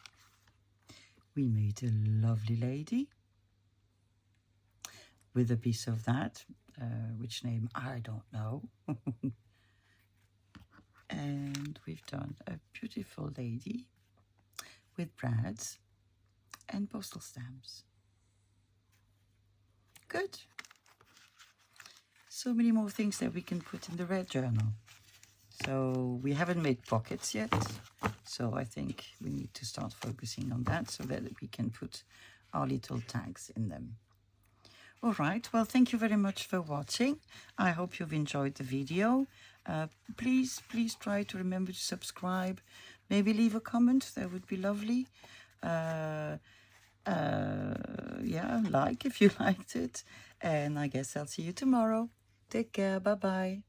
Speaker 1: We made a lovely lady with a piece of that, which name I don't know. And we've done a beautiful lady with brads and postal stamps. Good. So many more things that we can put in the red journal. So we haven't made pockets yet, so I think we need to start focusing on that so that we can put our little tags in them. All right, well, thank you very much for watching. I hope you've enjoyed the video. Please try to remember to subscribe. Maybe leave a comment, that would be lovely. Yeah, like if you liked it. And I guess I'll see you tomorrow. Take care, bye-bye.